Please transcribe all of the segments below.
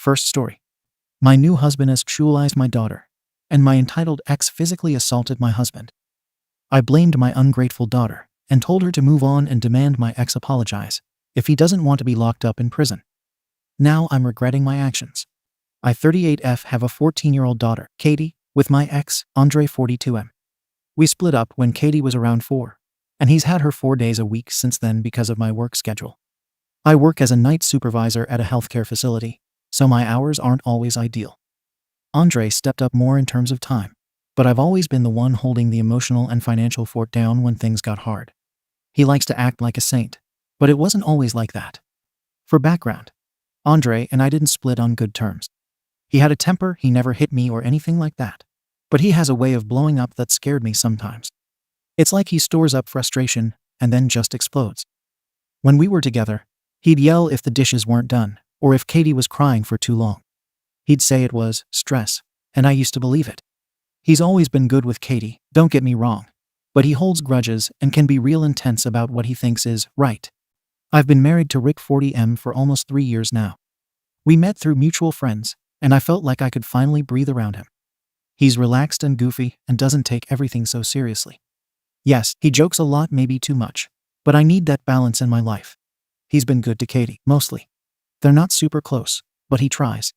First story. My new husband sexualized my daughter, and my entitled ex physically assaulted my husband. I blamed my ungrateful daughter and told her to move on and demand my ex apologize if he doesn't want to be locked up in prison. Now I'm regretting my actions. I 38F have a 14-year-old daughter, Katie, with my ex, Andre 42M. We split up when Katie was around 4, and he's had her 4 days a week since then because of my work schedule. I work as a night supervisor at a healthcare facility, so my hours aren't always ideal. Andre stepped up more in terms of time, but I've always been the one holding the emotional and financial fort down when things got hard. He likes to act like a saint, but it wasn't always like that. For background, Andre and I didn't split on good terms. He had a temper, he never hit me or anything like that, but he has a way of blowing up that scared me sometimes. It's like he stores up frustration and then just explodes. When we were together, he'd yell if the dishes weren't done or if Katie was crying for too long. He'd say it was stress, and I used to believe it. He's always been good with Katie, don't get me wrong, but he holds grudges and can be real intense about what he thinks is right. I've been married to Rick 40M for almost 3 years now. We met through mutual friends, and I felt like I could finally breathe around him. He's relaxed and goofy and doesn't take everything so seriously. Yes, he jokes a lot, maybe too much, but I need that balance in my life. He's been good to Katie, mostly. They're not super close, but he tries.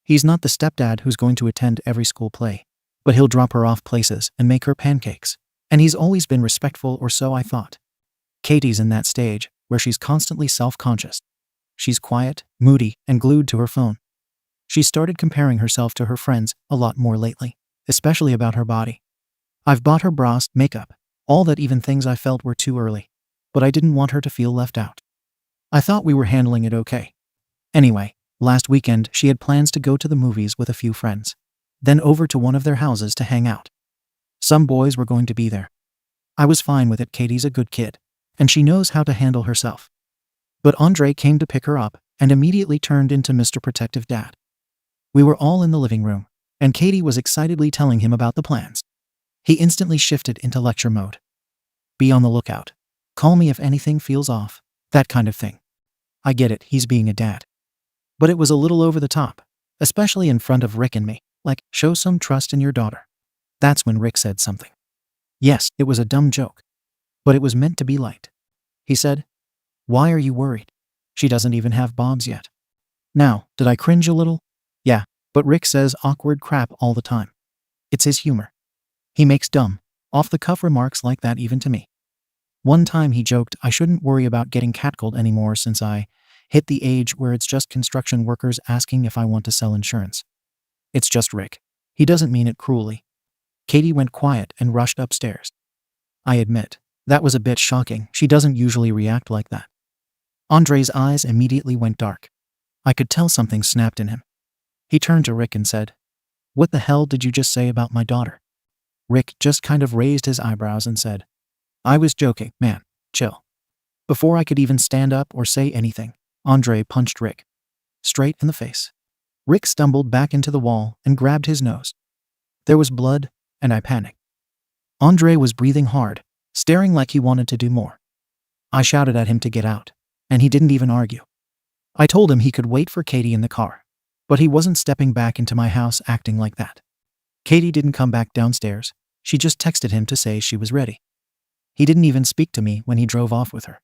He's not the stepdad who's going to attend every school play, but he'll drop her off places and make her pancakes, and he's always been respectful, or so I thought. Katie's in that stage where she's constantly self-conscious. She's quiet, moody, and glued to her phone. She started comparing herself to her friends a lot more lately, especially about her body. I've bought her bras, makeup, all that, even things I felt were too early, but I didn't want her to feel left out. I thought we were handling it okay. Anyway, last weekend she had plans to go to the movies with a few friends, then over to one of their houses to hang out. Some boys were going to be there. I was fine with it, Katie's a good kid, and she knows how to handle herself. But Andre came to pick her up and immediately turned into Mr. Protective Dad. We were all in the living room, and Katie was excitedly telling him about the plans. He instantly shifted into lecture mode. Be on the lookout. Call me if anything feels off. That kind of thing. I get it, he's being a dad. But it was a little over the top, especially in front of Rick and me, like, show some trust in your daughter. That's when Rick said something. Yes, it was a dumb joke, but it was meant to be light. He said, "Why are you worried? She doesn't even have bobs yet." Now, did I cringe a little? Yeah, but Rick says awkward crap all the time. It's his humor. He makes dumb, off-the-cuff remarks like that even to me. One time he joked I shouldn't worry about getting catcalled anymore since I hit the age where it's just construction workers asking if I want to sell insurance. It's just Rick. He doesn't mean it cruelly. Katie went quiet and rushed upstairs. I admit, that was a bit shocking. She doesn't usually react like that. Andre's eyes immediately went dark. I could tell something snapped in him. He turned to Rick and said, "What the hell did you just say about my daughter?" Rick just kind of raised his eyebrows and said, "I was joking, man, chill." Before I could even stand up or say anything, Andre punched Rick straight in the face. Rick stumbled back into the wall and grabbed his nose. There was blood, and I panicked. Andre was breathing hard, staring like he wanted to do more. I shouted at him to get out, and he didn't even argue. I told him he could wait for Katie in the car, but he wasn't stepping back into my house acting like that. Katie didn't come back downstairs. She just texted him to say she was ready. He didn't even speak to me when he drove off with her.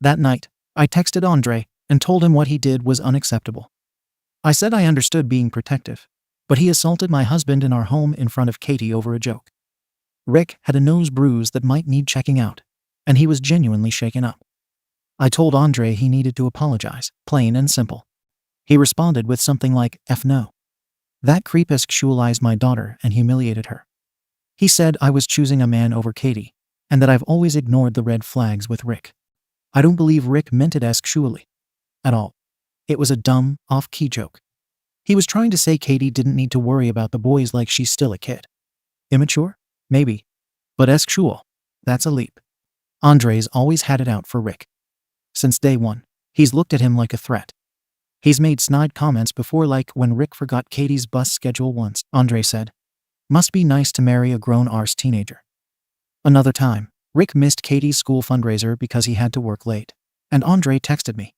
That night, I texted Andre and told him what he did was unacceptable. I said I understood being protective, but he assaulted my husband in our home in front of Katie over a joke. Rick had a nose bruise that might need checking out, and he was genuinely shaken up. I told Andre he needed to apologize, plain and simple. He responded with something like, "F no. That creep sexualized my daughter and humiliated her." He said I was choosing a man over Katie, and that I've always ignored the red flags with Rick. I don't believe Rick meant it sexually at all. It was a dumb, off-key joke. He was trying to say Katie didn't need to worry about the boys like she's still a kid. Immature? Maybe. But sexual? That's a leap. Andre's always had it out for Rick. Since day one, he's looked at him like a threat. He's made snide comments before, like when Rick forgot Katie's bus schedule once. Andre said, "Must be nice to marry a grown-arse teenager." Another time, Rick missed Katie's school fundraiser because he had to work late, and Andre texted me,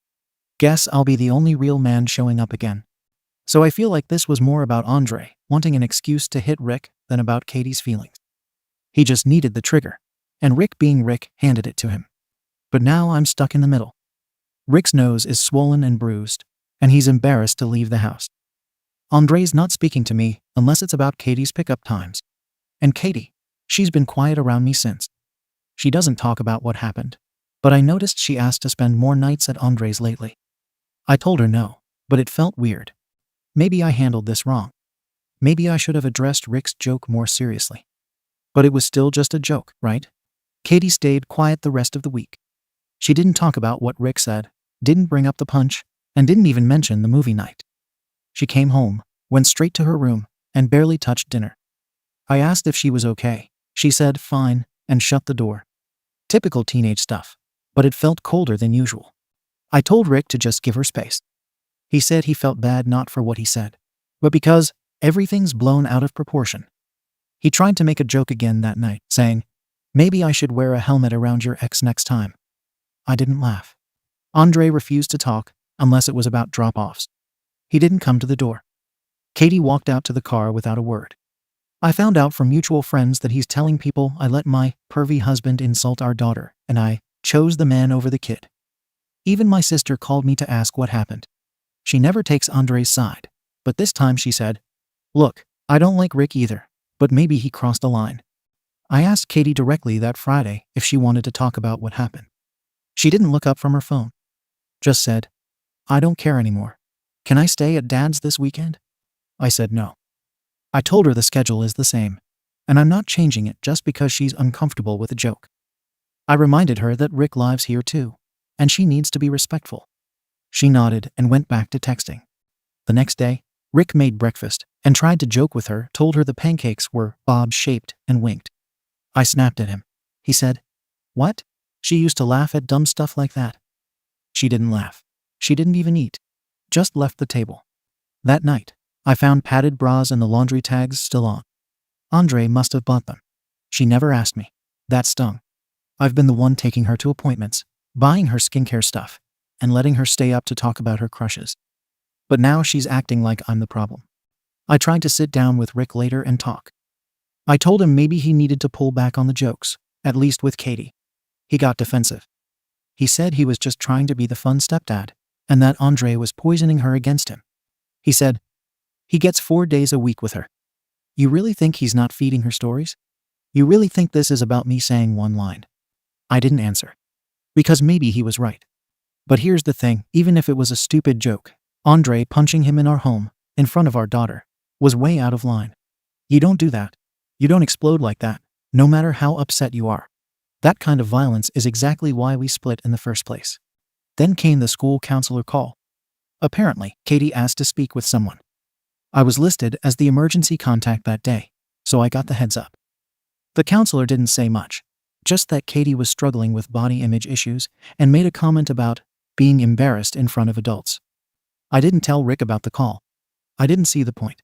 "Guess I'll be the only real man showing up again." So I feel like this was more about Andre wanting an excuse to hit Rick than about Katie's feelings. He just needed the trigger, and Rick, being Rick, handed it to him. But now I'm stuck in the middle. Rick's nose is swollen and bruised, and he's embarrassed to leave the house. Andre's not speaking to me unless it's about Katie's pickup times. And Katie, she's been quiet around me since. She doesn't talk about what happened, but I noticed she asked to spend more nights at Andre's lately. I told her no, but it felt weird. Maybe I handled this wrong. Maybe I should have addressed Rick's joke more seriously. But it was still just a joke, right? Katie stayed quiet the rest of the week. She didn't talk about what Rick said, didn't bring up the punch, and didn't even mention the movie night. She came home, went straight to her room, and barely touched dinner. I asked if she was okay. She said fine, and shut the door. Typical teenage stuff, but it felt colder than usual. I told Rick to just give her space. He said he felt bad not for what he said, but because everything's blown out of proportion. He tried to make a joke again that night, saying, "Maybe I should wear a helmet around your ex next time." I didn't laugh. Andre refused to talk unless it was about drop-offs. He didn't come to the door. Katie walked out to the car without a word. I found out from mutual friends that he's telling people I let my pervy husband insult our daughter, and I chose the man over the kid. Even my sister called me to ask what happened. She never takes Andre's side, but this time she said, "Look, I don't like Rick either, but maybe he crossed a line." I asked Katie directly that Friday if she wanted to talk about what happened. She didn't look up from her phone. Just said, "I don't care anymore. Can I stay at Dad's this weekend?" I said no. I told her the schedule is the same, and I'm not changing it just because she's uncomfortable with a joke. I reminded her that Rick lives here too, and she needs to be respectful. She nodded and went back to texting. The next day, Rick made breakfast and tried to joke with her, told her the pancakes were Bob-shaped, and winked. I snapped at him. He said, "What? She used to laugh at dumb stuff like that." She didn't laugh. She didn't even eat. Just left the table. That night, I found padded bras and the laundry tags still on. Andre must have bought them. She never asked me. That stung. I've been the one taking her to appointments, buying her skincare stuff, and letting her stay up to talk about her crushes. But now she's acting like I'm the problem. I tried to sit down with Rick later and talk. I told him maybe he needed to pull back on the jokes, at least with Katie. He got defensive. He said he was just trying to be the fun stepdad, and that Andre was poisoning her against him. He said, he gets 4 days a week with her. You really think he's not feeding her stories? You really think this is about me saying one line? I didn't answer. Because maybe he was right. But here's the thing, even if it was a stupid joke, Andre punching him in our home, in front of our daughter, was way out of line. You don't do that. You don't explode like that, no matter how upset you are. That kind of violence is exactly why we split in the first place. Then came the school counselor call. Apparently, Katie asked to speak with someone. I was listed as the emergency contact that day, so I got the heads up. The counselor didn't say much, just that Katie was struggling with body image issues and made a comment about being embarrassed in front of adults. I didn't tell Rick about the call. I didn't see the point.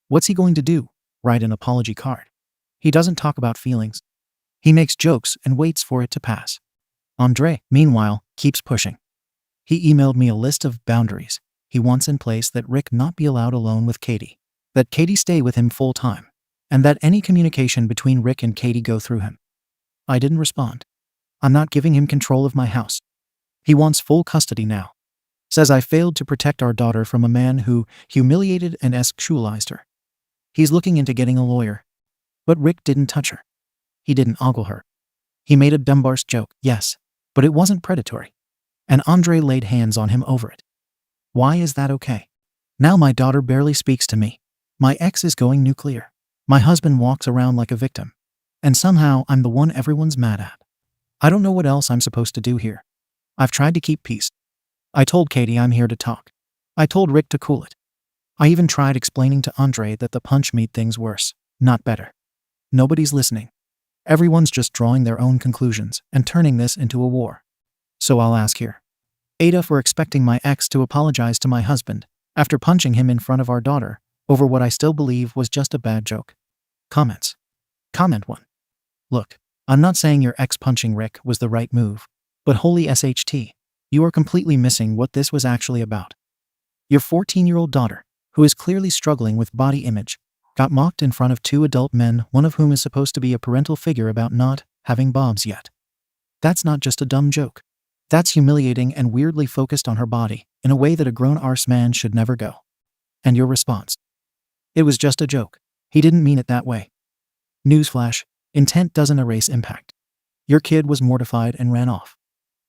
What's he going to do? Write an apology card? He doesn't talk about feelings. He makes jokes and waits for it to pass. Andre, meanwhile, keeps pushing. He emailed me a list of boundaries he wants in place: that Rick not be allowed alone with Katie, that Katie stay with him full time, and that any communication between Rick and Katie go through him. I didn't respond. I'm not giving him control of my house. He wants full custody now. Says I failed to protect our daughter from a man who humiliated and sexualized her. He's looking into getting a lawyer. But Rick didn't touch her. He didn't ogle her. He made a dumbarse joke, yes, but it wasn't predatory. And Andre laid hands on him over it. Why is that okay? Now my daughter barely speaks to me. My ex is going nuclear. My husband walks around like a victim. And somehow I'm the one everyone's mad at. I don't know what else I'm supposed to do here. I've tried to keep peace. I told Katie I'm here to talk. I told Rick to cool it. I even tried explaining to Andre that the punch made things worse, not better. Nobody's listening. Everyone's just drawing their own conclusions and turning this into a war. So I'll ask here. Ada, for expecting my ex to apologize to my husband after punching him in front of our daughter over what I still believe was just a bad joke. Comments. Comment 1. Look, I'm not saying your ex punching Rick was the right move, but holy SHT, you are completely missing what this was actually about. Your 14-year-old daughter, who is clearly struggling with body image, got mocked in front of two adult men, one of whom is supposed to be a parental figure, about not having bobs yet. That's not just a dumb joke. That's humiliating and weirdly focused on her body, in a way that a grown-arse man should never go. And your response? It was just a joke. He didn't mean it that way. Newsflash, intent doesn't erase impact. Your kid was mortified and ran off.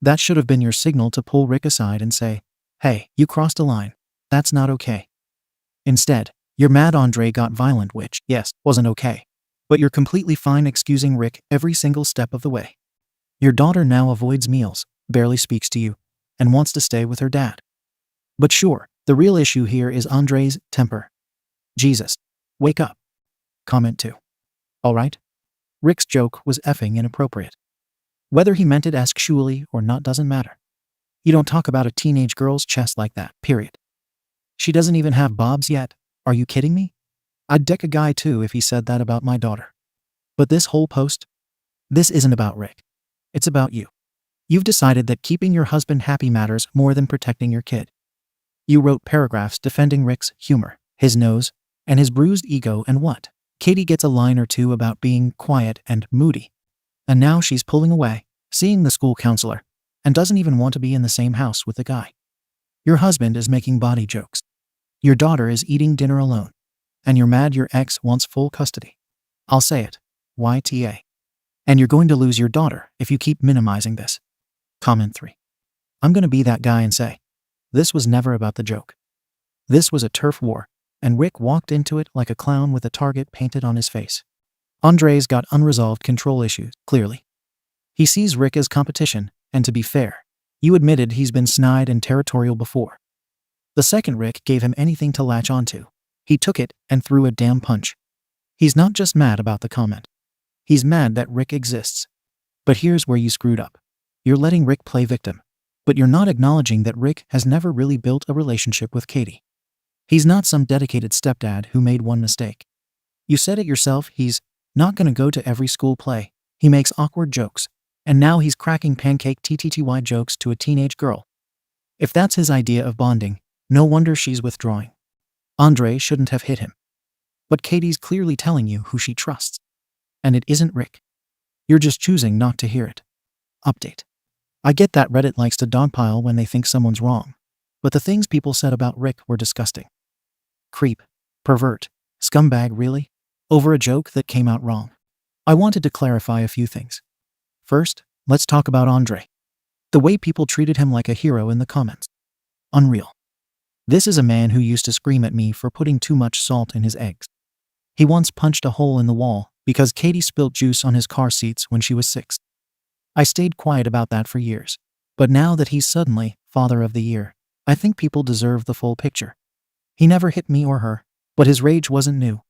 That should have been your signal to pull Rick aside and say, "Hey, you crossed a line. That's not okay." Instead, you're mad Andre got violent, which, yes, wasn't okay. But you're completely fine excusing Rick every single step of the way. Your daughter now avoids meals, barely speaks to you, and wants to stay with her dad. But sure, the real issue here is Andre's temper. Jesus. Wake up. Comment 2. Alright? Rick's joke was effing inappropriate. Whether he meant it sexually or not doesn't matter. You don't talk about a teenage girl's chest like that, period. She doesn't even have bobs yet. Are you kidding me? I'd deck a guy too if he said that about my daughter. But this whole post? This isn't about Rick. It's about you. You've decided that keeping your husband happy matters more than protecting your kid. You wrote paragraphs defending Rick's humor, his nose, and his bruised ego, and what? Katie gets a line or two about being quiet and moody. And now she's pulling away, seeing the school counselor, and doesn't even want to be in the same house with the guy. Your husband is making body jokes. Your daughter is eating dinner alone. And you're mad your ex wants full custody. I'll say it. YTA. And you're going to lose your daughter if you keep minimizing this. Comment 3. I'm going to be that guy and say, this was never about the joke. This was a turf war, and Rick walked into it like a clown with a target painted on his face. Andre's got unresolved control issues, clearly. He sees Rick as competition, and to be fair, you admitted he's been snide and territorial before. The second Rick gave him anything to latch onto, he took it and threw a damn punch. He's not just mad about the comment. He's mad that Rick exists. But here's where you screwed up. You're letting Rick play victim, but you're not acknowledging that Rick has never really built a relationship with Katie. He's not some dedicated stepdad who made one mistake. You said it yourself, he's not gonna go to every school play. He makes awkward jokes, and now he's cracking pancake TTTY jokes to a teenage girl. If that's his idea of bonding, no wonder she's withdrawing. Andre shouldn't have hit him. But Katie's clearly telling you who she trusts. And it isn't Rick. You're just choosing not to hear it. Update. I get that Reddit likes to dogpile when they think someone's wrong, but the things people said about Rick were disgusting. Creep. Pervert. Scumbag, really? Over a joke that came out wrong. I wanted to clarify a few things. First, let's talk about Andre. The way people treated him like a hero in the comments. Unreal. This is a man who used to scream at me for putting too much salt in his eggs. He once punched a hole in the wall because Katie spilled juice on his car seats when she was 6. I stayed quiet about that for years, but now that he's suddenly Father of the Year, I think people deserve the full picture. He never hit me or her, but his rage wasn't new.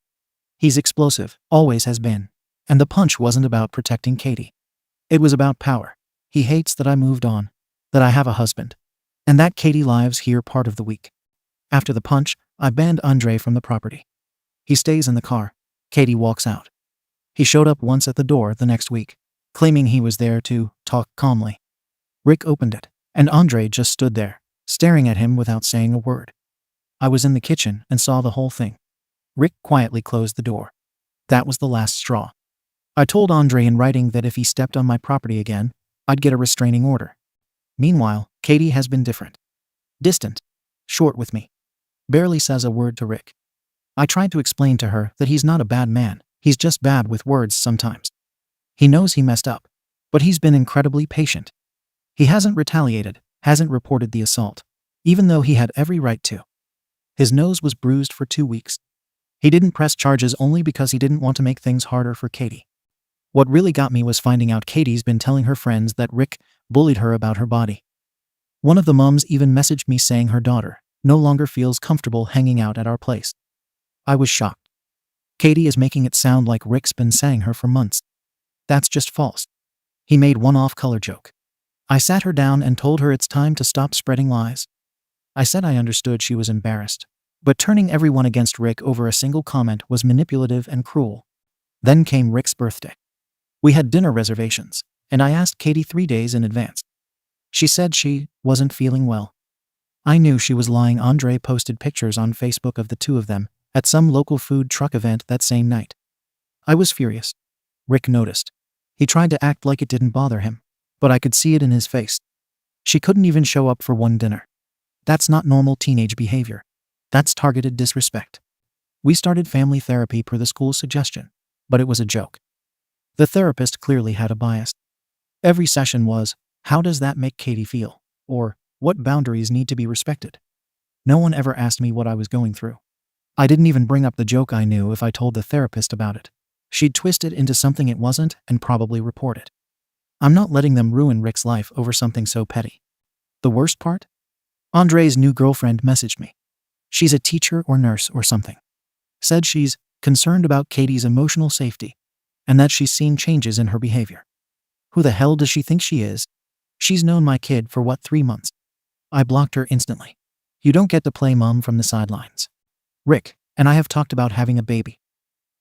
He's explosive, always has been, and the punch wasn't about protecting Katie. It was about power. He hates that I moved on, that I have a husband, and that Katie lives here part of the week. After the punch, I banned Andre from the property. He stays in the car. Katie walks out. He showed up once at the door the next week, claiming he was there to talk calmly. Rick opened it, and Andre just stood there, staring at him without saying a word. I was in the kitchen and saw the whole thing. Rick quietly closed the door. That was the last straw. I told Andre in writing that if he stepped on my property again, I'd get a restraining order. Meanwhile, Katie has been different. Distant. Short with me. Barely says a word to Rick. I tried to explain to her that he's not a bad man, he's just bad with words sometimes. He knows he messed up, but he's been incredibly patient. He hasn't retaliated, hasn't reported the assault, even though he had every right to. His nose was bruised for 2 weeks. He didn't press charges only because he didn't want to make things harder for Katie. What really got me was finding out Katie's been telling her friends that Rick bullied her about her body. One of the mums even messaged me saying her daughter no longer feels comfortable hanging out at our place. I was shocked. Katie is making it sound like Rick's been saying her for months. That's just false. He made one off-color joke. I sat her down and told her it's time to stop spreading lies. I said I understood she was embarrassed, but turning everyone against Rick over a single comment was manipulative and cruel. Then came Rick's birthday. We had dinner reservations, and I asked Katie 3 days in advance. She said she wasn't feeling well. I knew she was lying. Andre posted pictures on Facebook of the two of them at some local food truck event that same night. I was furious. Rick noticed. He tried to act like it didn't bother him, but I could see it in his face. She couldn't even show up for one dinner. That's not normal teenage behavior. That's targeted disrespect. We started family therapy per the school's suggestion, but it was a joke. The therapist clearly had a bias. Every session was, "How does that make Katie feel?" or "What boundaries need to be respected?" No one ever asked me what I was going through. I didn't even bring up the joke. I knew if I told the therapist about it, she'd twist it into something it wasn't and probably report it. I'm not letting them ruin Rick's life over something so petty. The worst part? Andre's new girlfriend messaged me. She's a teacher or nurse or something. Said she's concerned about Katie's emotional safety and that she's seen changes in her behavior. Who the hell does she think she is? She's known my kid for 3 months. I blocked her instantly. You don't get to play mom from the sidelines. Rick and I have talked about having a baby.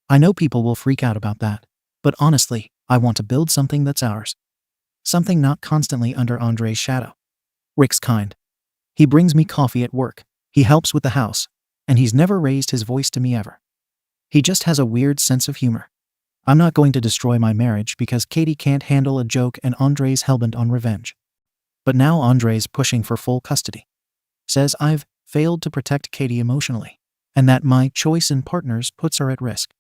I know people will freak out about that, but honestly, I want to build something that's ours. Something not constantly under Andre's shadow. Rick's kind. He brings me coffee at work, he helps with the house, and he's never raised his voice to me ever. He just has a weird sense of humor. I'm not going to destroy my marriage because Katie can't handle a joke and Andre's hellbent on revenge. But now Andre's pushing for full custody. Says I've failed to protect Katie emotionally, and that my choice in partners puts her at risk.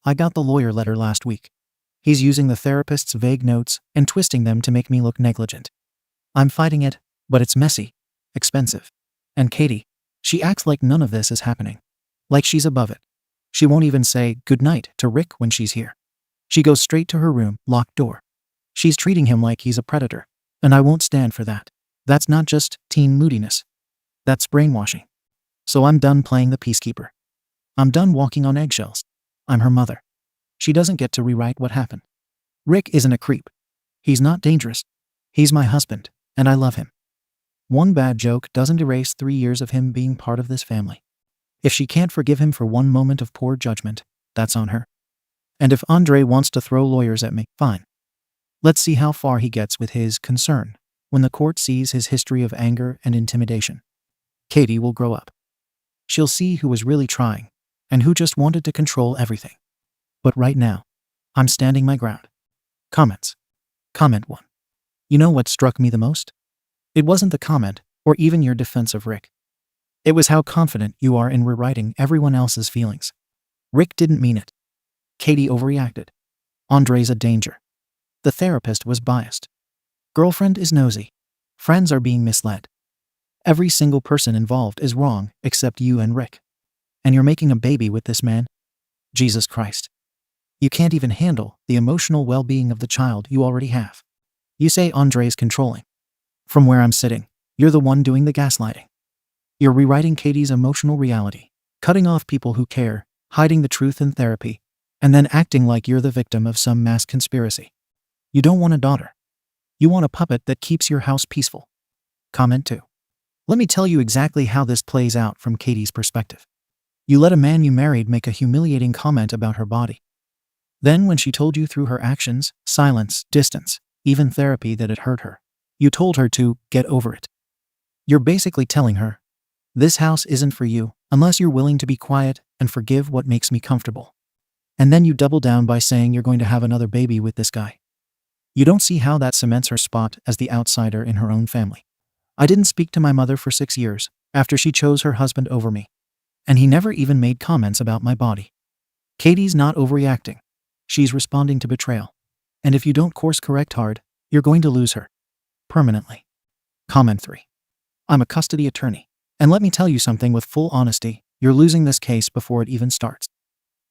I got the lawyer letter last week. He's using the therapist's vague notes and twisting them to make me look negligent. I'm fighting it, but it's messy, expensive. And Katie, she acts like none of this is happening. Like she's above it. She won't even say goodnight to Rick when she's here. She goes straight to her room, locked door. She's treating him like he's a predator, and I won't stand for that. That's not just teen moodiness. That's brainwashing. So I'm done playing the peacekeeper. I'm done walking on eggshells. I'm her mother. She doesn't get to rewrite what happened. Rick isn't a creep. He's not dangerous. He's my husband, and I love him. One bad joke doesn't erase 3 years of him being part of this family. If she can't forgive him for one moment of poor judgment, that's on her. And if Andre wants to throw lawyers at me, fine. Let's see how far he gets with his concern when the court sees his history of anger and intimidation. Katie will grow up. She'll see who was really trying and who just wanted to control everything. But right now, I'm standing my ground. Comments. Comment 1. You know what struck me the most? It wasn't the comment or even your defense of Rick. It was how confident you are in rewriting everyone else's feelings. Rick didn't mean it. Katie overreacted. Andre's a danger. The therapist was biased. Girlfriend is nosy. Friends are being misled. Every single person involved is wrong except you and Rick. And you're making a baby with this man? Jesus Christ. You can't even handle the emotional well-being of the child you already have. You say Andre's controlling. From where I'm sitting, you're the one doing the gaslighting. You're rewriting Katie's emotional reality, cutting off people who care, hiding the truth in therapy, and then acting like you're the victim of some mass conspiracy. You don't want a daughter. You want a puppet that keeps your house peaceful. Comment 2. Let me tell you exactly how this plays out from Katie's perspective. You let a man you married make a humiliating comment about her body. Then when she told you through her actions, silence, distance, even therapy that it hurt her, you told her to get over it. You're basically telling her, this house isn't for you unless you're willing to be quiet and forgive what makes me comfortable. And then you double down by saying you're going to have another baby with this guy. You don't see how that cements her spot as the outsider in her own family. I didn't speak to my mother for 6 years after she chose her husband over me. And he never even made comments about my body. Katie's not overreacting. She's responding to betrayal. And if you don't course correct hard, you're going to lose her. Permanently. Comment 3. I'm a custody attorney. And let me tell you something with full honesty, you're losing this case before it even starts.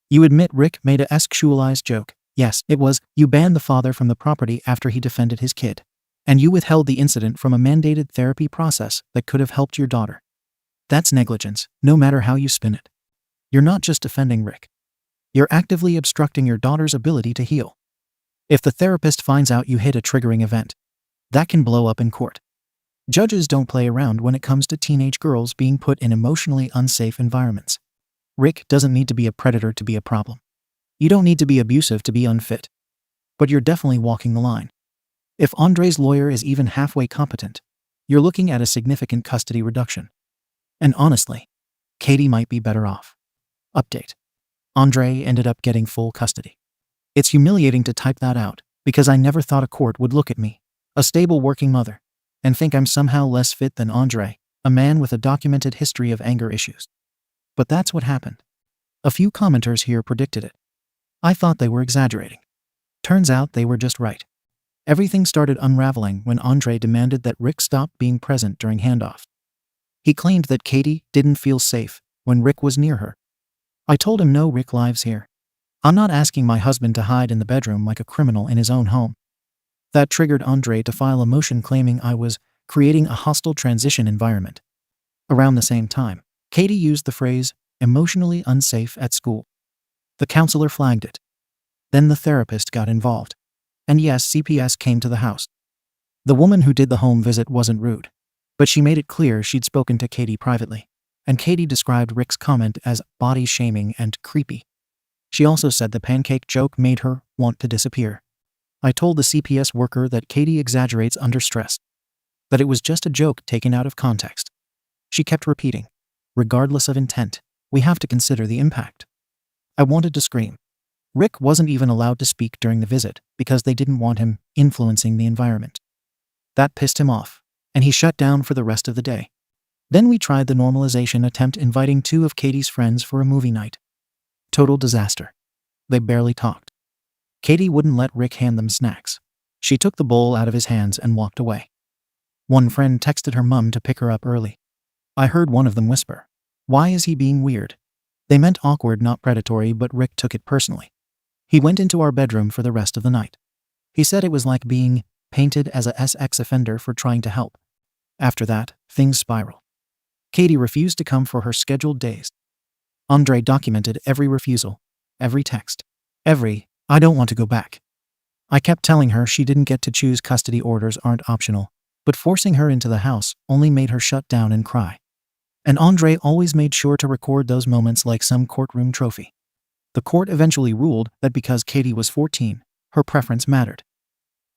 You admit Rick made a sexualized joke. Yes, it was. You banned the father from the property after he defended his kid. And you withheld the incident from a mandated therapy process that could have helped your daughter. That's negligence, no matter how you spin it. You're not just defending Rick. You're actively obstructing your daughter's ability to heal. If the therapist finds out you hit a triggering event, that can blow up in court. Judges don't play around when it comes to teenage girls being put in emotionally unsafe environments. Rick doesn't need to be a predator to be a problem. You don't need to be abusive to be unfit. But you're definitely walking the line. If Andre's lawyer is even halfway competent, you're looking at a significant custody reduction. And honestly, Katie might be better off. Update. Andre ended up getting full custody. It's humiliating to type that out, because I never thought a court would look at me, a stable working mother, and think I'm somehow less fit than Andre, a man with a documented history of anger issues. But that's what happened. A few commenters here predicted it. I thought they were exaggerating. Turns out they were just right. Everything started unraveling when Andre demanded that Rick stop being present during handoff. He claimed that Katie didn't feel safe when Rick was near her. I told him no, Rick lives here. I'm not asking my husband to hide in the bedroom like a criminal in his own home. That triggered Andre to file a motion claiming I was creating a hostile transition environment. Around the same time, Katie used the phrase, emotionally unsafe at school. The counselor flagged it. Then the therapist got involved. And yes, CPS came to the house. The woman who did the home visit wasn't rude, but she made it clear she'd spoken to Katie privately, and Katie described Rick's comment as body shaming and creepy. She also said the pancake joke made her want to disappear. I told the CPS worker that Katie exaggerates under stress, that it was just a joke taken out of context. She kept repeating, regardless of intent, we have to consider the impact. I wanted to scream. Rick wasn't even allowed to speak during the visit because they didn't want him influencing the environment. That pissed him off, and he shut down for the rest of the day. Then we tried the normalization attempt, inviting 2 of Katie's friends for a movie night. Total disaster. They barely talked. Katie wouldn't let Rick hand them snacks. She took the bowl out of his hands and walked away. One friend texted her mum to pick her up early. I heard one of them whisper, "Why is he being weird?" They meant awkward, not predatory, but Rick took it personally. He went into our bedroom for the rest of the night. He said it was like being painted as a SX offender for trying to help. After that, things spiraled. Katie refused to come for her scheduled days. Andre documented every refusal, every text, every, "I don't want to go back." I kept telling her she didn't get to choose, custody orders aren't optional, but forcing her into the house only made her shut down and cry. And Andre always made sure to record those moments like some courtroom trophy. The court eventually ruled that because Katie was 14, her preference mattered.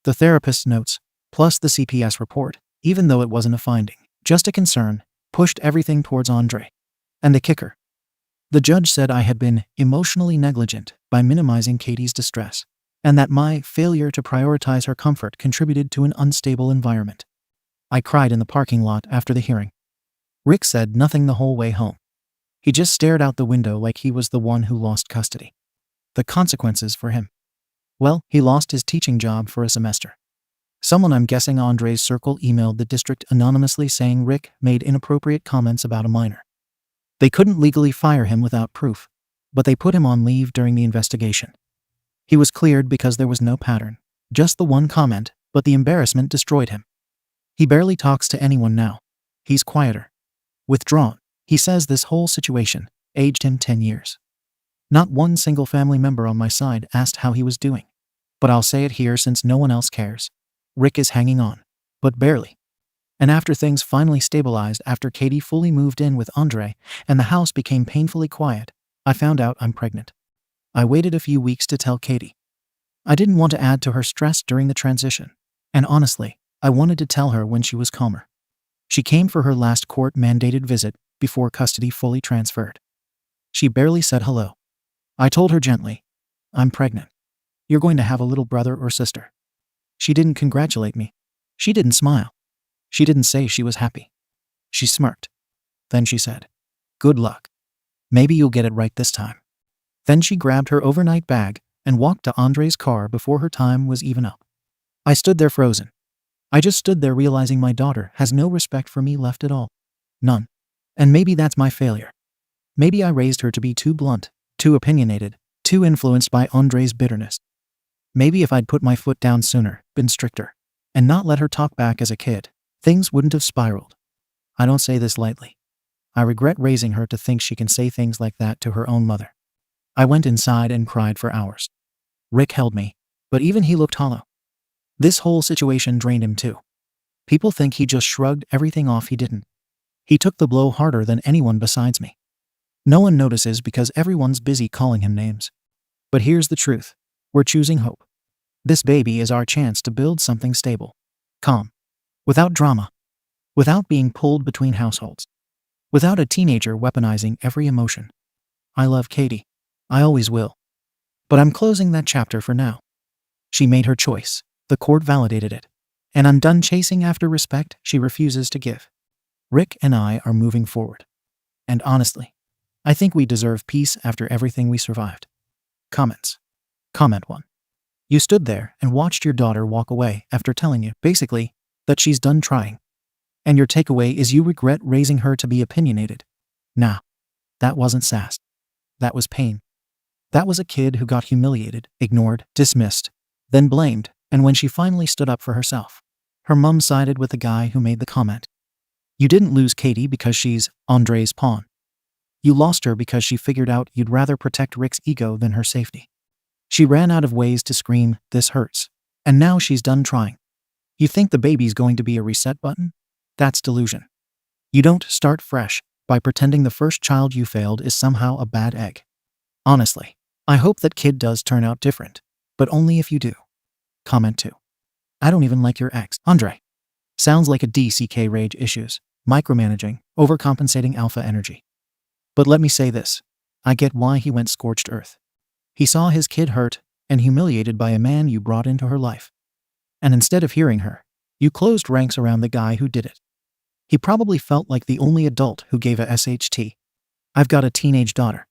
The therapist notes, plus the CPS report, even though it wasn't a finding, just a concern, pushed everything towards Andre. And the kicker. The judge said I had been emotionally negligent by minimizing Katie's distress, and that my failure to prioritize her comfort contributed to an unstable environment. I cried in the parking lot after the hearing. Rick said nothing the whole way home. He just stared out the window like he was the one who lost custody. The consequences for him? Well, he lost his teaching job for a semester. Someone, I'm guessing Andre's circle, emailed the district anonymously saying Rick made inappropriate comments about a minor. They couldn't legally fire him without proof, but they put him on leave during the investigation. He was cleared because there was no pattern, just the one comment, but the embarrassment destroyed him. He barely talks to anyone now. He's quieter. Withdrawn. He says this whole situation aged him 10 years. Not one single family member on my side asked how he was doing. But I'll say it here since no one else cares. Rick is hanging on, but barely. And after things finally stabilized, after Katie fully moved in with Andre and the house became painfully quiet, I found out I'm pregnant. I waited a few weeks to tell Katie. I didn't want to add to her stress during the transition, and honestly, I wanted to tell her when she was calmer. She came for her last court-mandated visit before custody fully transferred. She barely said hello. I told her gently, "I'm pregnant. You're going to have a little brother or sister." She didn't congratulate me. She didn't smile. She didn't say she was happy. She smirked. Then she said, "Good luck. Maybe you'll get it right this time." Then she grabbed her overnight bag and walked to Andre's car before her time was even up. I stood there frozen. I just stood there realizing my daughter has no respect for me left at all. None. And maybe that's my failure. Maybe I raised her to be too blunt, too opinionated, too influenced by Andre's bitterness. Maybe if I'd put my foot down sooner, been stricter, and not let her talk back as a kid, things wouldn't have spiraled. I don't say this lightly. I regret raising her to think she can say things like that to her own mother. I went inside and cried for hours. Rick held me, but even he looked hollow. This whole situation drained him too. People think he just shrugged everything off. He didn't. He took the blow harder than anyone besides me. No one notices because everyone's busy calling him names. But here's the truth. We're choosing hope. This baby is our chance to build something stable, calm, without drama, without being pulled between households. without a teenager weaponizing every emotion. I love Katie. I always will. But I'm closing that chapter for now. She made her choice. The court validated it. And I'm done chasing after respect she refuses to give. Rick and I are moving forward. And honestly, I think we deserve peace after everything we survived. Comments. Comment 1. You stood there and watched your daughter walk away after telling you, basically, that she's done trying. And your takeaway is you regret raising her to be opinionated. Nah, that wasn't sass. That was pain. That was a kid who got humiliated, ignored, dismissed, then blamed, and when she finally stood up for herself, her mom sided with the guy who made the comment. You didn't lose Katie because she's Andre's pawn. You lost her because she figured out you'd rather protect Rick's ego than her safety. She ran out of ways to scream, "This hurts." And now she's done trying. You think the baby's going to be a reset button? That's delusion. You don't start fresh by pretending the first child you failed is somehow a bad egg. Honestly, I hope that kid does turn out different, but only if you do. Comment 2. I don't even like your ex, Andre. Sounds like a DCK rage issues, micromanaging, overcompensating alpha energy. But let me say this. I get why he went scorched earth. He saw his kid hurt and humiliated by a man you brought into her life. And instead of hearing her, you closed ranks around the guy who did it. He probably felt like the only adult who gave a SHT. I've got a teenage daughter.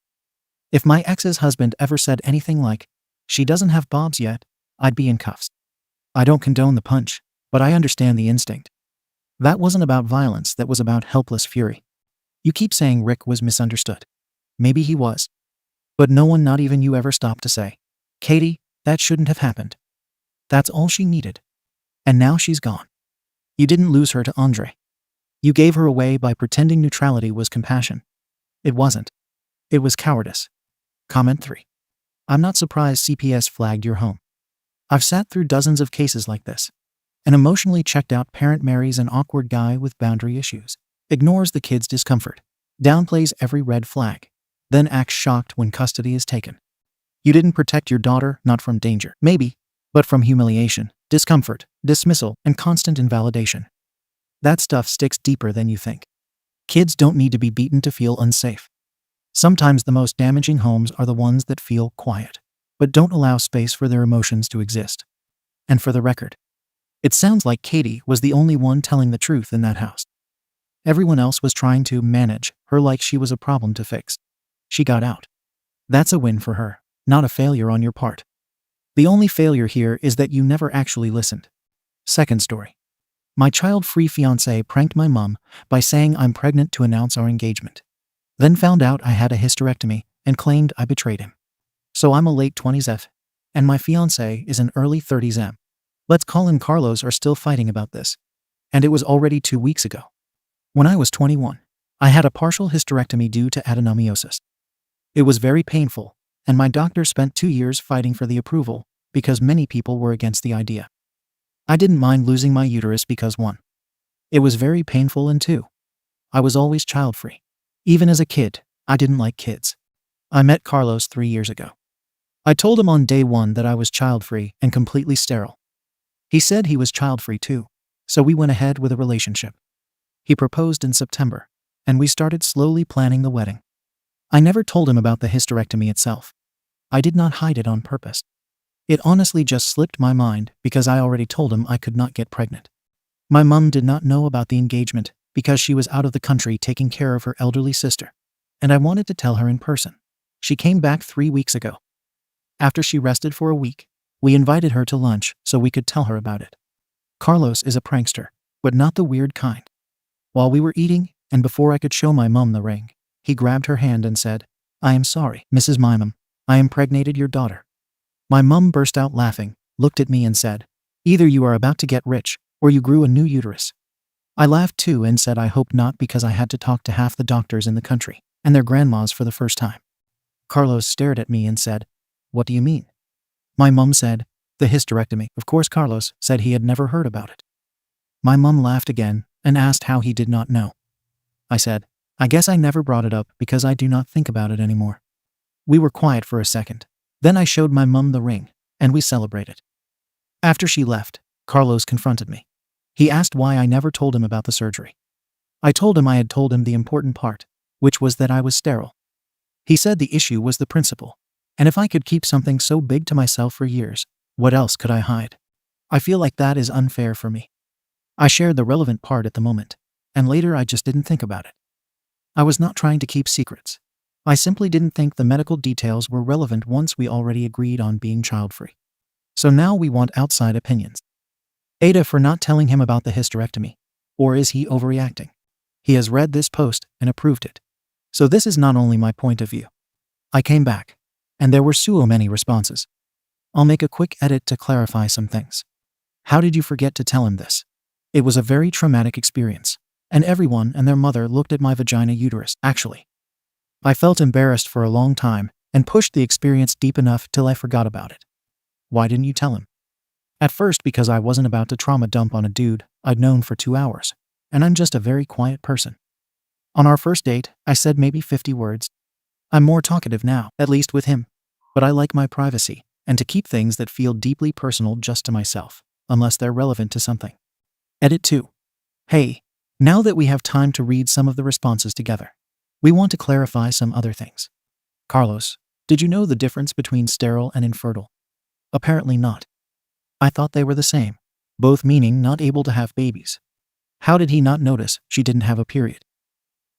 If my ex's husband ever said anything like, "She doesn't have bobs yet," I'd be in cuffs. I don't condone the punch, but I understand the instinct. That wasn't about violence, that was about helpless fury. You keep saying Rick was misunderstood. Maybe he was. But no one, not even you, ever stopped to say, "Katie, that shouldn't have happened." That's all she needed. And now she's gone. You didn't lose her to Andre. You gave her away by pretending neutrality was compassion. It wasn't. It was cowardice. Comment 3. I'm not surprised CPS flagged your home. I've sat through dozens of cases like this. An emotionally checked out parent marries an awkward guy with boundary issues, ignores the kid's discomfort, downplays every red flag, then acts shocked when custody is taken. You didn't protect your daughter, not from danger, maybe, but from humiliation, discomfort, dismissal, and constant invalidation. That stuff sticks deeper than you think. Kids don't need to be beaten to feel unsafe. Sometimes the most damaging homes are the ones that feel quiet, but don't allow space for their emotions to exist. And for the record, it sounds like Katie was the only one telling the truth in that house. Everyone else was trying to manage her like she was a problem to fix. She got out. That's a win for her, not a failure on your part. The only failure here is that you never actually listened. Second story. My child-free fiancé pranked my mom by saying I'm pregnant to announce our engagement. Then found out I had a hysterectomy and claimed I betrayed him. So I'm a late 20s F, and my fiancé is an early 30s M. Let's call him Carlos, are still fighting about this. And it was already 2 weeks ago. When I was 21, I had a partial hysterectomy due to adenomyosis. It was very painful, and my doctor spent 2 years fighting for the approval because many people were against the idea. I didn't mind losing my uterus because 1. It was very painful, and 2. I was always child-free. Even as a kid, I didn't like kids. I met Carlos 3 years ago. I told him on day 1 that I was child-free and completely sterile. He said he was child-free too, so we went ahead with a relationship. He proposed in September, and we started slowly planning the wedding. I never told him about the hysterectomy itself. I did not hide it on purpose. It honestly just slipped my mind because I already told him I could not get pregnant. My mom did not know about the engagement because she was out of the country taking care of her elderly sister, and I wanted to tell her in person. She came back 3 weeks ago. After she rested for a week, we invited her to lunch so we could tell her about it. Carlos is a prankster, but not the weird kind. While we were eating, and before I could show my mom the ring, he grabbed her hand and said, "I am sorry, Mrs. Mymam, I impregnated your daughter." My mom burst out laughing, looked at me and said, "Either you are about to get rich, or you grew a new uterus." I laughed too and said I hope not, because I had to talk to half the doctors in the country, and their grandmas for the first time. Carlos stared at me and said, "What do you mean?" My mom said, "The hysterectomy." Of course Carlos said he had never heard about it. My mom laughed again and asked how he did not know. I said, "I guess I never brought it up because I do not think about it anymore." We were quiet for a second. Then I showed my mom the ring, and we celebrated. After she left, Carlos confronted me. He asked why I never told him about the surgery. I told him I had told him the important part, which was that I was sterile. He said the issue was the principle, and if I could keep something so big to myself for years, what else could I hide? I feel like that is unfair for me. I shared the relevant part at the moment, and later I just didn't think about it. I was not trying to keep secrets. I simply didn't think the medical details were relevant once we already agreed on being child-free. So now we want outside opinions. Ada for not telling him about the hysterectomy. Or is he overreacting? He has read this post and approved it. So this is not only my point of view. I came back, and there were so many responses. I'll make a quick edit to clarify some things. How did you forget to tell him this? It was a very traumatic experience, and everyone and their mother looked at my vagina uterus, actually. I felt embarrassed for a long time and pushed the experience deep enough till I forgot about it. Why didn't you tell him? At first, because I wasn't about to trauma dump on a dude I'd known for 2 hours, and I'm just a very quiet person. On our first date, I said maybe 50 words. I'm more talkative now, at least with him, but I like my privacy and to keep things that feel deeply personal just to myself, unless they're relevant to something. Edit 2. Hey, now that we have time to read some of the responses together, we want to clarify some other things. Carlos, did you know the difference between sterile and infertile? Apparently not. I thought they were the same, both meaning not able to have babies. How did he not notice she didn't have a period?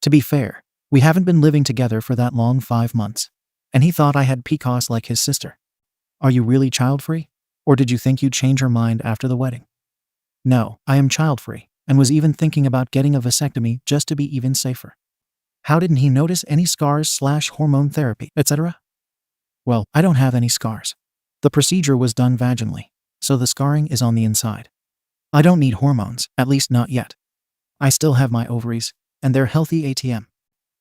To be fair, we haven't been living together for that long, 5 months, and he thought I had PCOS like his sister. Are you really child-free? Or did you think you'd change her mind after the wedding? No, I am child-free, and was even thinking about getting a vasectomy just to be even safer. How didn't he notice any scars/hormone therapy, etc.? Well, I don't have any scars. The procedure was done vaginally, so the scarring is on the inside. I don't need hormones, at least not yet. I still have my ovaries, and they're healthy ATM.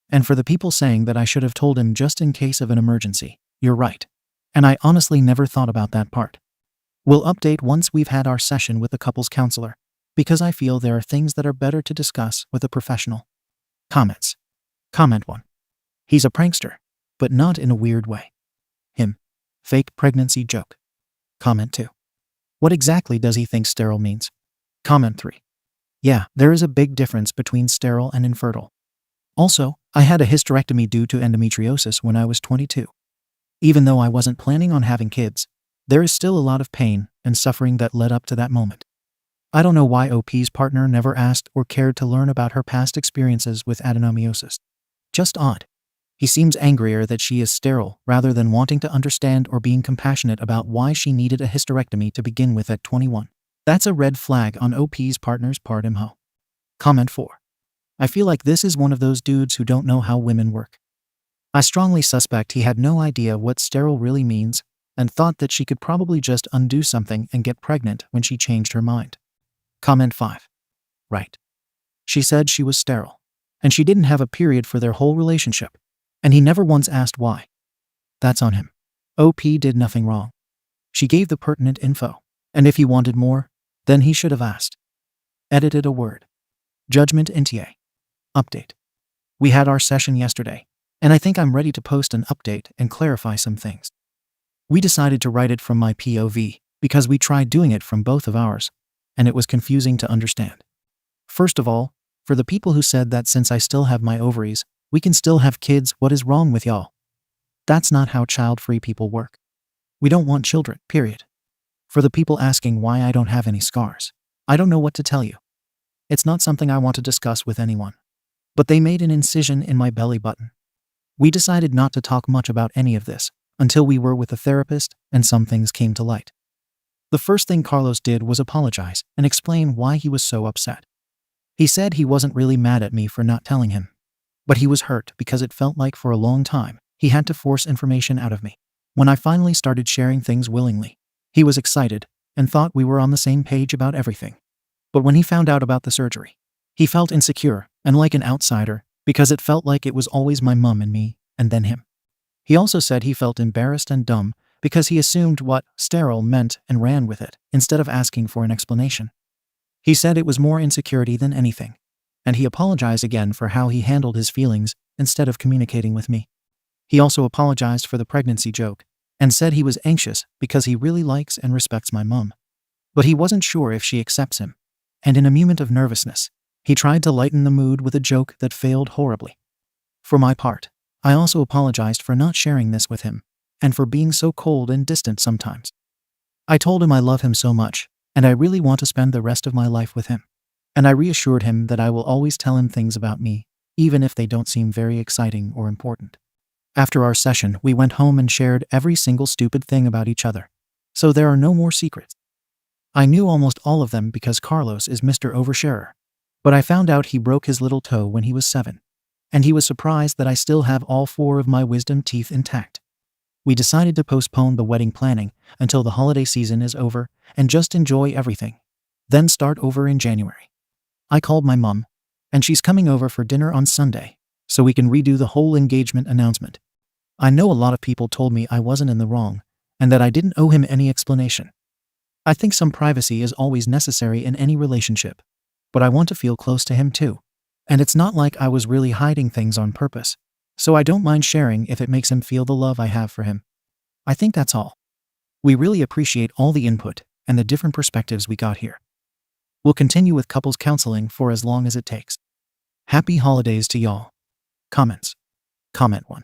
And for the people saying that I should have told him just in case of an emergency, you're right. And I honestly never thought about that part. We'll update once we've had our session with the couples counselor, because I feel there are things that are better to discuss with a professional. Comments. Comment 1. He's a prankster, but not in a weird way. Him. Fake pregnancy joke. Comment 2. What exactly does he think sterile means? Comment 3. Yeah, there is a big difference between sterile and infertile. Also, I had a hysterectomy due to endometriosis when I was 22. Even though I wasn't planning on having kids, there is still a lot of pain and suffering that led up to that moment. I don't know why OP's partner never asked or cared to learn about her past experiences with adenomyosis. Just odd. He seems angrier that she is sterile rather than wanting to understand or being compassionate about why she needed a hysterectomy to begin with at 21. That's a red flag on OP's partner's part. Imho. Comment 4. I feel like this is one of those dudes who don't know how women work. I strongly suspect he had no idea what sterile really means and thought that she could probably just undo something and get pregnant when she changed her mind. Comment 5. Right. She said she was sterile, and she didn't have a period for their whole relationship, and he never once asked why. That's on him. OP did nothing wrong. She gave the pertinent info, and if he wanted more, then he should have asked. Edited a word. Judgment NTA. Update. We had our session yesterday, and I think I'm ready to post an update and clarify some things. We decided to write it from my POV because we tried doing it from both of ours, and it was confusing to understand. First of all, for the people who said that since I still have my ovaries, we can still have kids, what is wrong with y'all? That's not how child-free people work. We don't want children, period. For the people asking why I don't have any scars, I don't know what to tell you. It's not something I want to discuss with anyone. But they made an incision in my belly button. We decided not to talk much about any of this until we were with a therapist and some things came to light. The first thing Carlos did was apologize and explain why he was so upset. He said he wasn't really mad at me for not telling him, but he was hurt because it felt like for a long time he had to force information out of me. When I finally started sharing things willingly, he was excited and thought we were on the same page about everything. But when he found out about the surgery, he felt insecure and like an outsider because it felt like it was always my mom and me, and then him. He also said he felt embarrassed and dumb because he assumed what sterile meant and ran with it instead of asking for an explanation. He said it was more insecurity than anything, and he apologized again for how he handled his feelings instead of communicating with me. He also apologized for the pregnancy joke and said he was anxious because he really likes and respects my mom. But he wasn't sure if she accepts him, and in a moment of nervousness, He tried to lighten the mood with a joke that failed horribly. For my part, I also apologized for not sharing this with him, and for being so cold and distant sometimes. I told him I love him so much, and I really want to spend the rest of my life with him. And I reassured him that I will always tell him things about me, even if they don't seem very exciting or important. After our session, we went home and shared every single stupid thing about each other. So there are no more secrets. I knew almost all of them because Carlos is Mr. Oversharer. But I found out he broke his little toe when he was 7. And he was surprised that I still have all 4 of my wisdom teeth intact. We decided to postpone the wedding planning until the holiday season is over and just enjoy everything. Then start over in January. I called my mom, and she's coming over for dinner on Sunday, so we can redo the whole engagement announcement. I know a lot of people told me I wasn't in the wrong, and that I didn't owe him any explanation. I think some privacy is always necessary in any relationship, but I want to feel close to him too. And it's not like I was really hiding things on purpose, so I don't mind sharing if it makes him feel the love I have for him. I think that's all. We really appreciate all the input and the different perspectives we got here. We'll continue with couples counseling for as long as it takes. Happy holidays to y'all. Comments. Comment 1.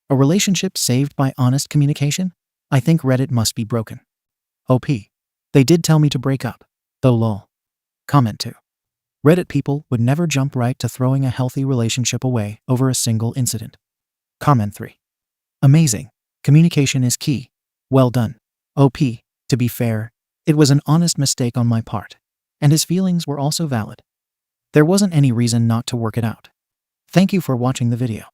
A relationship saved by honest communication? I think Reddit must be broken. OP. They did tell me to break up, though lol. Comment 2. Reddit people would never jump right to throwing a healthy relationship away over a single incident. Comment 3. Amazing. Communication is key. Well done. OP. To be fair, it was an honest mistake on my part, and his feelings were also valid. There wasn't any reason not to work it out. Thank you for watching the video.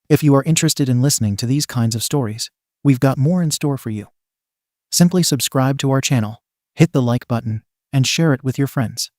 If you are interested in listening to these kinds of stories, we've got more in store for you. Simply subscribe to our channel, hit the like button, and share it with your friends.